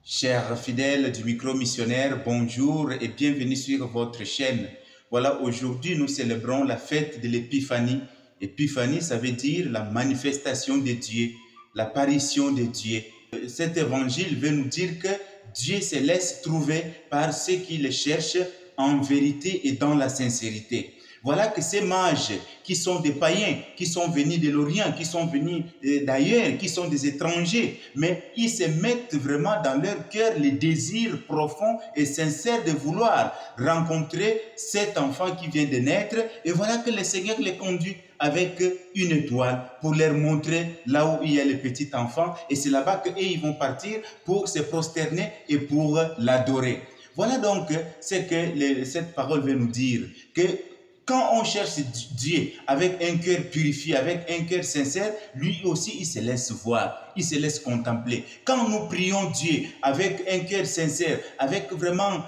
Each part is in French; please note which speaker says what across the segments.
Speaker 1: Chers fidèles du micro-missionnaire, bonjour et bienvenue sur votre chaîne. Voilà, aujourd'hui nous célébrons la fête de l'Épiphanie. Épiphanie, ça veut dire la manifestation de Dieu, l'apparition de Dieu. Cet évangile veut nous dire que Dieu se laisse trouver par ceux qui le cherchent en vérité et dans la sincérité. Voilà que ces mages qui sont des païens, qui sont venus de l'Orient, qui sont venus d'ailleurs, qui sont des étrangers, mais ils se mettent vraiment dans leur cœur les désirs profonds et sincères de vouloir rencontrer cet enfant qui vient de naître. Et voilà que le Seigneur les conduit avec une étoile pour leur montrer là où il y a le petit enfant. Et c'est là-bas qu'ils vont partir pour se prosterner et pour l'adorer. Voilà donc ce que cette parole veut nous dire, que quand on cherche Dieu avec un cœur purifié, avec un cœur sincère, lui aussi, il se laisse voir, il se laisse contempler. Quand nous prions Dieu avec un cœur sincère, avec vraiment,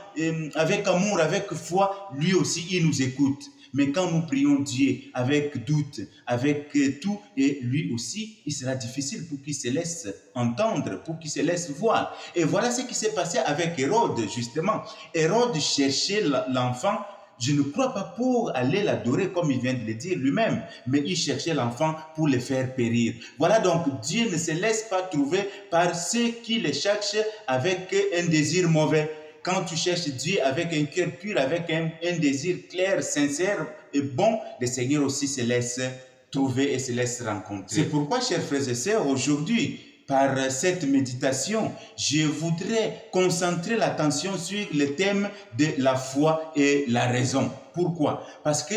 Speaker 1: avec amour, avec foi, lui aussi, il nous écoute. Mais quand nous prions Dieu avec doute, avec tout, et lui aussi, il sera difficile pour qu'il se laisse entendre, pour qu'il se laisse voir. Et voilà ce qui s'est passé avec Hérode, justement. Hérode cherchait l'enfant. Je ne crois pas pour aller l'adorer comme il vient de le dire lui-même, mais il cherchait l'enfant pour le faire périr. Voilà donc, Dieu ne se laisse pas trouver par ceux qui le cherchent avec un désir mauvais. Quand tu cherches Dieu avec un cœur pur, avec un désir clair, sincère et bon, le Seigneur aussi se laisse trouver et se laisse rencontrer. C'est pourquoi, chers frères et sœurs, aujourd'hui, par cette méditation, je voudrais concentrer l'attention sur le thème de la foi et la raison. Pourquoi? Parce que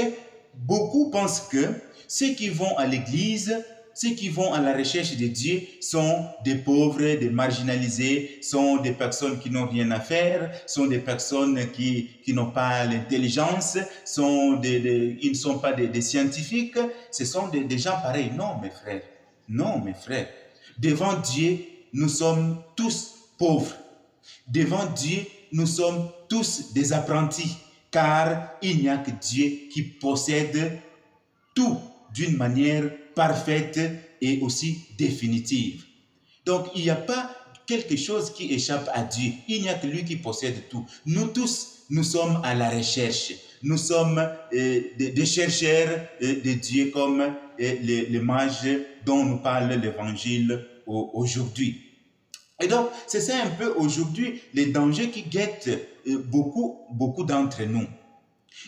Speaker 1: beaucoup pensent que ceux qui vont à l'église, ceux qui vont à la recherche de Dieu sont des pauvres, des marginalisés, sont des personnes qui n'ont rien à faire, sont des personnes qui n'ont pas l'intelligence, ils ne sont pas des scientifiques, ce sont des gens pareils. Non, mes frères. Non, mes frères. Devant Dieu, nous sommes tous pauvres. Devant Dieu, nous sommes tous des apprentis, car il n'y a que Dieu qui possède tout d'une manière parfaite et aussi définitive. Donc, il n'y a pas quelque chose qui échappe à Dieu. Il n'y a que lui qui possède tout. Nous tous, nous sommes à la recherche. Nous sommes des chercheurs de Dieu comme les mages dont nous parle l'évangile aujourd'hui. Et donc, c'est ça un peu aujourd'hui les dangers qui guettent beaucoup d'entre nous.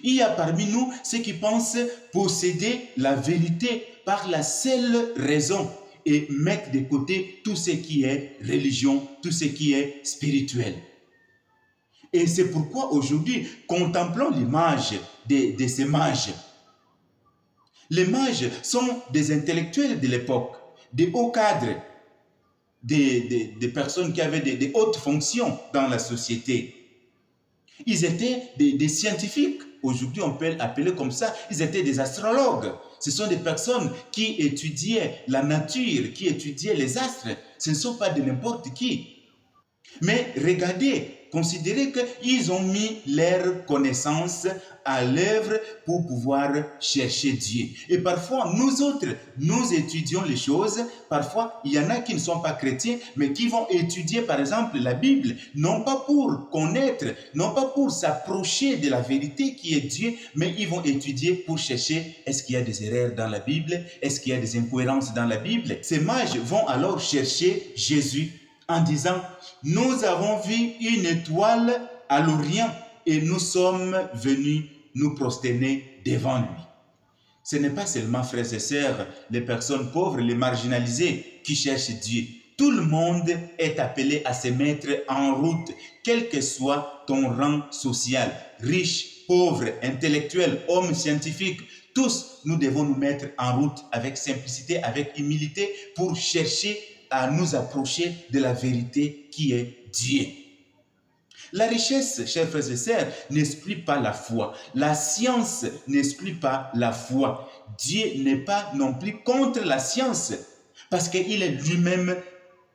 Speaker 1: Il y a parmi nous ceux qui pensent posséder la vérité par la seule raison et mettre de côté tout ce qui est religion, tout ce qui est spirituel. Et c'est pourquoi aujourd'hui, contemplons l'image de ces mages. Les mages sont des intellectuels de l'époque, des hauts cadres, des personnes qui avaient des hautes fonctions dans la société. Ils étaient des scientifiques, aujourd'hui on peut l'appeler comme ça, ils étaient des astrologues. Ce sont des personnes qui étudiaient la nature, qui étudiaient les astres. Ce ne sont pas de n'importe qui. Mais regardez, considérez qu'ils ont mis leurs connaissances à l'œuvre pour pouvoir chercher Dieu. Et parfois, nous autres, nous étudions les choses. Parfois, il y en a qui ne sont pas chrétiens, mais qui vont étudier, par exemple, la Bible, non pas pour connaître, non pas pour s'approcher de la vérité qui est Dieu, mais ils vont étudier pour chercher, est-ce qu'il y a des erreurs dans la Bible? Est-ce qu'il y a des incohérences dans la Bible? Ces mages vont alors chercher Jésus en disant, nous avons vu une étoile à l'Orient et nous sommes venus nous prosterner devant lui. Ce n'est pas seulement, frères et sœurs, les personnes pauvres, les marginalisés qui cherchent Dieu. Tout le monde est appelé à se mettre en route, quel que soit ton rang social, riche, pauvre, intellectuel, homme scientifique. Tous, nous devons nous mettre en route avec simplicité, avec humilité pour chercher à nous approcher de la vérité qui est Dieu. La richesse, chers frères et sœurs, n'exclut pas la foi. La science n'exclut pas la foi. Dieu n'est pas non plus contre la science, parce qu'il est lui-même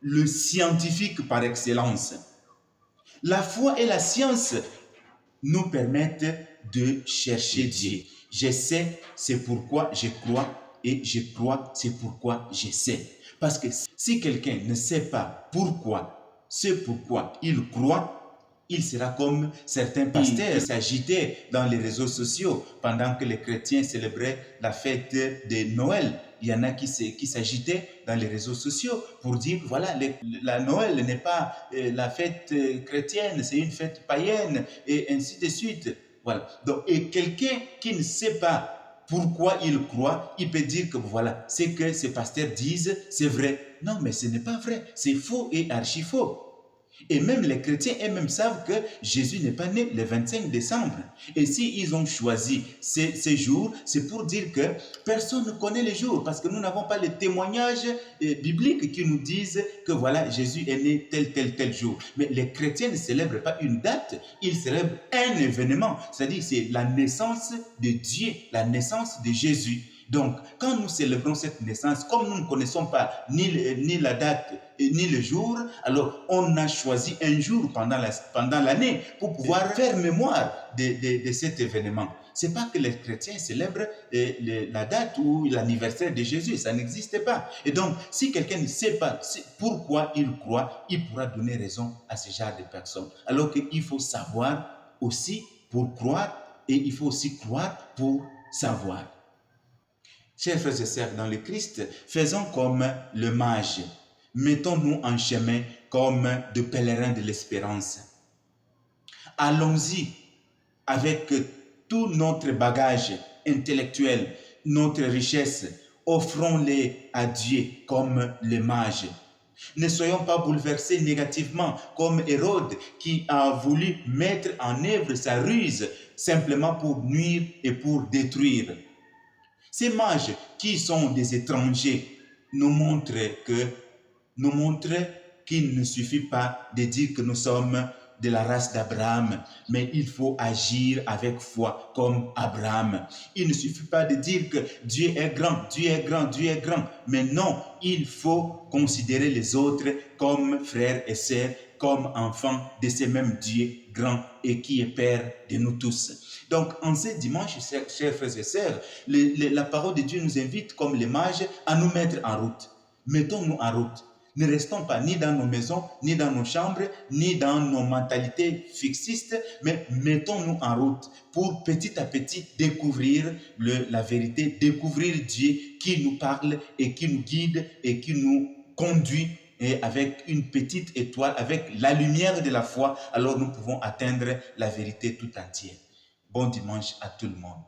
Speaker 1: le scientifique par excellence. La foi et la science nous permettent de chercher Dieu. Je sais, c'est pourquoi je crois, et je crois, c'est pourquoi je sais. Parce que si quelqu'un ne sait pas pourquoi ce pourquoi il croit, il sera comme certains pasteurs qui s'agitaient dans les réseaux sociaux pendant que les chrétiens célébraient la fête de Noël. Il y en a qui s'agitaient dans les réseaux sociaux pour dire que voilà, la Noël n'est pas la fête chrétienne, c'est une fête païenne et ainsi de suite. Voilà. Donc, et quelqu'un qui ne sait pas pourquoi il croit, il peut dire que voilà, ce que ces pasteurs disent, c'est vrai. Non, mais ce n'est pas vrai. C'est faux et archi faux. Et même les chrétiens eux-mêmes savent que Jésus n'est pas né le 25 décembre. Et s'ils ont choisi ces jours, c'est pour dire que personne ne connaît les jours, parce que nous n'avons pas les témoignages bibliques qui nous disent que voilà, Jésus est né tel jour. Mais les chrétiens ne célèbrent pas une date, ils célèbrent un événement. C'est-à-dire c'est la naissance de Dieu, la naissance de Jésus. Donc, quand nous célébrons cette naissance, comme nous ne connaissons pas ni la date ni le jour, alors on a choisi un jour pendant l'année pour pouvoir faire mémoire de cet événement. Ce n'est pas que les chrétiens célèbrent la date ou l'anniversaire de Jésus, ça n'existe pas. Et donc, si quelqu'un ne sait pas pourquoi il croit, il pourra donner raison à ce genre de personnes. Alors qu'il faut savoir aussi pour croire et il faut aussi croire pour savoir. Chers frères et sœurs dans le Christ, faisons comme le mage. Mettons-nous en chemin comme de pèlerins de l'espérance. Allons-y avec tout notre bagage intellectuel, notre richesse. Offrons-les à Dieu comme le mage. Ne soyons pas bouleversés négativement comme Hérode qui a voulu mettre en œuvre sa ruse simplement pour nuire et pour détruire. Ces mages qui sont des étrangers nous montrent qu'il ne suffit pas de dire que nous sommes de la race d'Abraham, mais il faut agir avec foi comme Abraham. Il ne suffit pas de dire que Dieu est grand, Dieu est grand, Dieu est grand, mais non, il faut considérer les autres comme frères et sœurs, comme enfants de ce même Dieu grand et qui est Père de nous tous. Donc, en ce dimanche, chers frères et sœurs, la parole de Dieu nous invite, comme les mages, à nous mettre en route. Mettons-nous en route. Ne restons pas ni dans nos maisons, ni dans nos chambres, ni dans nos mentalités fixistes, mais mettons-nous en route pour petit à petit découvrir la vérité, découvrir Dieu qui nous parle et qui nous guide et qui nous conduit. Et avec une petite étoile, avec la lumière de la foi, alors nous pouvons atteindre la vérité tout entière. Bon dimanche à tout le monde.